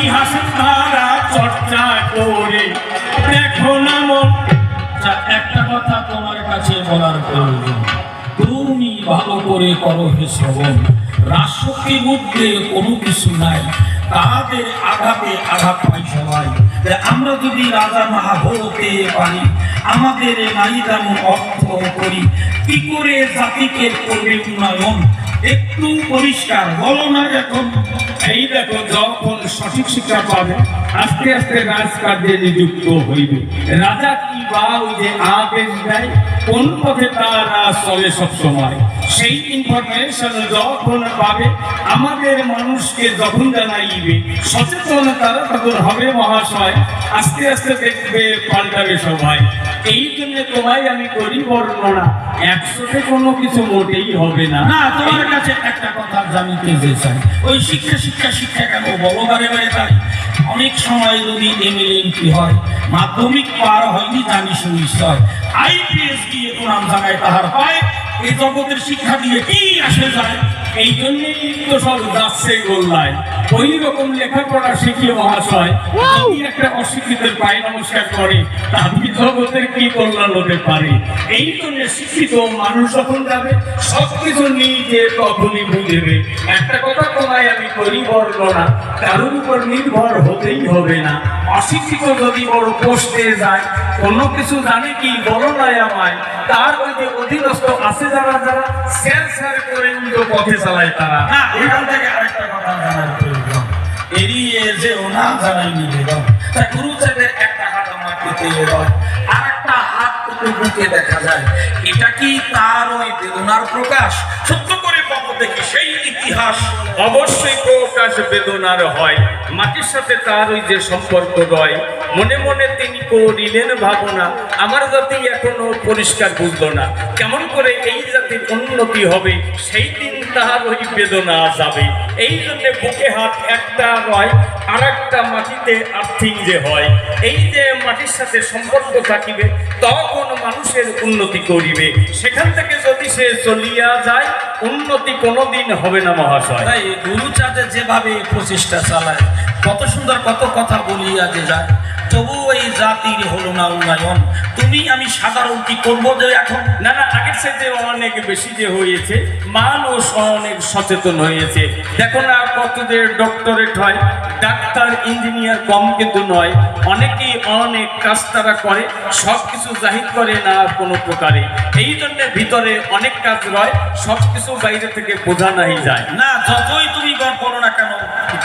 ইতিহাসের ধারা চর্চা করে দেখো না মন। একটা কথা তোমার কাছে বলার প্রয়োজন, তুমি ভালো করে করো হে শ্রবণ। রাজশক্তির মধ্যে কোনো কিছু নাই, তাদের আঘাতে আঘাত পাই সবাই। আমরা যদি রাজা না হতে পারি, আমাদের নাই তেমন অর্থ করি, কি করে জাতিকে করবে উন্নয়ন? একটু পরিষ্কার বলো না এখন। এই দেখো, যখন সঠিক শিক্ষা পাবে আস্তে আস্তে রাজকার্যে নিযুক্ত হইবে। রাজা কি বা ওই যে আদেশ দেয়, কোন পথে তারা চলে সব সময়, সেই ইনফরমেশন যখন পাবে আমাদের মানুষকে যখন জানাইবে, সচেতন তারা তখন হবে মহাশয়। আস্তে আস্তে দেখবে পাল্টাবে সবাই। এই জন্য তোমায় আমি করি বর্ণনা, একসাথে কোনো কিছু মোটেই হবে না। না, তোমার কাছে একটা কথা জানিতে যে চাই, ওই শিক্ষা শিক্ষা শিক্ষা কেন বড় বারে বারে তাই? অনেক সময় যদি এমএলএমপি হয়, মাধ্যমিক পার হয়নি জানি সুনিশ্চয়, আইপিএস দিয়ে প্রণাম জানায় তাহার পায়। এই জগতের শিক্ষা দিয়ে কি আসে যায়? এই জন্যই তো সব যাচ্ছে গোল্লায়। ওই রকম লেখাপড়া শিখিয়ে মহাশয় যদি একটা অশিক্ষিতের পায়ে নমস্কার করে, তাহলে জগতের কি কল্যাণ হতে পারে? এই জন্য শিক্ষিত মানুষ যখন যাবে সবকিছু নিজে তখনই বুঝবে। একটা কথা তোমায় আমি করি বর্ণনা, কারোর উপর নির্ভর হতেই হবে না। অশিক্ষিত যদি বড় পোস্টে যায়, কোনো কিছু জানে কি বলো না আমায়, তার ওই যে অধীনস্থ আছে যারা যারা স্যার স্যার করে উল্টো পথে চালায় তারা। না, এখান থেকে আরেকটা কথা জানার প্রয়োজন, এড়িয়ে যে ওনা জানাই নিবেদন। তাই গুরুচাঁদের একটা হাত আমার পেতে রয়, আর একটা হাত বুকে দেখা যায়, এটা কি তার ওই বেদনার প্রকাশ? সত্য করে বলো দেখি সেই ইতিহাস। অবশ্যই প্রকাশ বেদনার হয়, মাটির সাথে তার ওই যে সম্পর্ক রয়। মনে মনে তিনি করিলেন ভাবনা, আমার জাতি এখনো পরিষ্কার বুঝলো না, কেমন করে এই জাতির উন্নতি হবে, সেই দিন তাহার ওই বেদনা যাবে। এই জন্য বুকে হাত একটা রয়, আর একটা মাটিতে আর্থিং যে হয়। এই যে মাটির সাথে সম্পর্ক থাকিবে, তখন মানুষের উন্নতি করিবে। সেখান থেকে যদি সে চলিয়া যায়, উন্নতি কোনোদিন হবে না মহাশয়। তাই গুরুচাঁদ যেভাবে প্রচেষ্টা চালায়, কত সুন্দর কত কথা বলিয়া যে যায়, তবু এই জাতির হলো না উন্নয়ন। তুমি আমি সাধারণ কি করবো যে এখন? না না, আগের সাথে অনেক বেশি যে হয়েছে, মানুষ অনেক সচেতন হয়েছে। দেখো না কত যে ডক্টরেট হয়, ডাক্তার ইঞ্জিনিয়ার কম কিন্তু নয়। অনেকেই অনেক কাজ তারা করে, সব কিছু জাহির করে না কোনো প্রকারে। এই জন্য ভিতরে অনেক কাজ রয়, সব কিছু বাইরে থেকে বোঝা নাই যায় না। যতই তুমি বলো না কেন,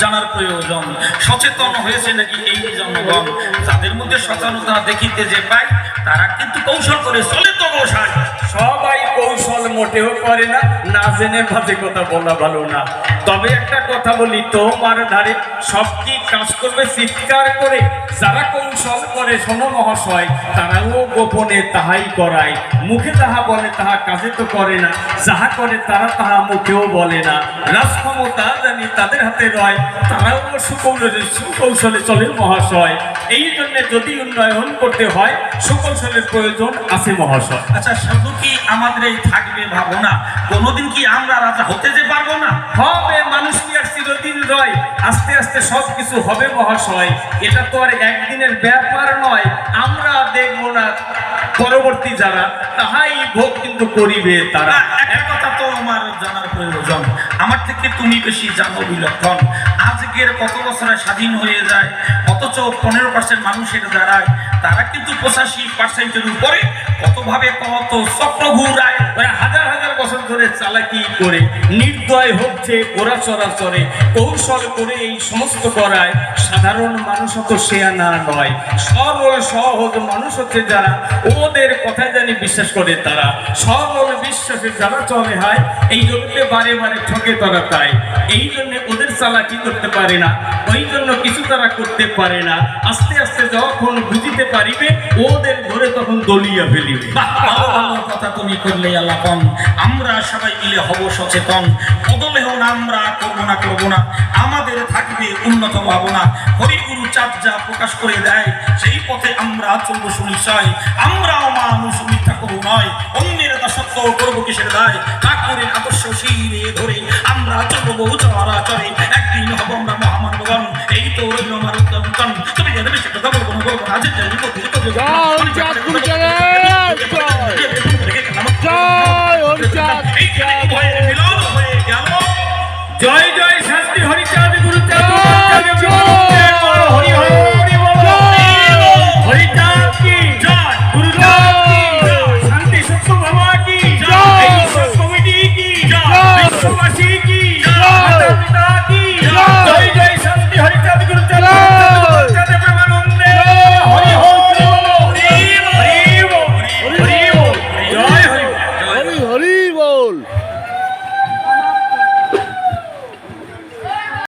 জানার প্রয়োজন সচেতন হয়েছে নাকি এই জনগণ। যাদের মধ্যে সচেতনতা দেখিতে যে পাই, তারা কিন্তু কৌশল করে চলে তো গোসাই। সবাই কৌশল মোটেও করে না, না জেনে বাজে কথা বলা ভালো না। তবে একটা কথা বলি, তোমার ধারে সব কি কাজ করবে চিৎকার করে? যারা কৌশল করে শোনো মহাশয়, তারাও গোপনে তাহাই করায়, মুখে তাহা বলে তাহা কাজে তো করে না, যাহা করে তারা তাহা মুখেও বলে না। রাজক্ষমতা জানি তাদের হাতে রয়, তারাও সুকৌশলে চলে মহাশয়। এই জন্য যদি উন্নয়ন করতে হয়, সুকৌশলের প্রয়োজন আছে মহাশয়। আচ্ছা, শুধু কি আমাদের এই থাকবে ভাবনা? কোনোদিন কি আমরা রাজা হতে যে পারবো না? হবে, মানুষ কি আর চিরদিন রয়? আস্তে আস্তে সব কিছু হবে মহাশয়। এটা তো আর একদিনের ব্যাপার নয়। আমরা দেখবো না, পরবর্তী যারা তাহাই ভোগ কিন্তু করিবে তারা। একটা কথা তো আমার জানার প্রয়োজন, আমার থেকে তুমি বেশি জানো বিলক্ষণ। আজকের কত বছরে স্বাধীন হয়ে যায়, অথচ 15% মানুষের দাঁড়ায়, তারা কিন্তু 85%-এর উপরে কতভাবে কত চক্র ঘুরায়, হাজার হাজার বছর ধরে চালাকি করে নির্দয় হচ্ছে ওরা চরাচরে, কৌশল করে এই সমস্ত করায়। সাধারণ মানুষ তো শেয়ানা নয়, সরল সহজ মানুষ হচ্ছে যারা, ওদের কথায় জানি বিশ্বাস করে তারা। সরল বিশ্বাসে যারা চলে হয়, এই জগতে বারে বারে ঠকে তারা তাই। এই জন্য ওদের চালাকি করতে পারে না, ওই জন্য কিছু তারা করতে পারে না। আস্তে আস্তে যখন বুঝিতে পারিবে, ওদের ধরে তখন দলিয়া ফেলিবে। কথা তুমি করলে আলাপন, আমরা সবাই মিলে হব সচেতন। বদলে হন আমরা করবো না, আমাদের থাকবে উন্নত ভাবনা। হরিগুরু চাঁদ যা প্রকাশ করে দেয়, সেই পথে আমরা চলবো সুনিশ্চয়। আমরাও মানুষ, মিথ্যা করবো নয়, অন্যের দাসত্ব করবো কিসের দায়? ঠাকুরের আদর্শ শিরে ধরে আমরা চলবো চলাচলে, একদিন হব আমরা মহামানবগণ। এই তো রইল জয় জয়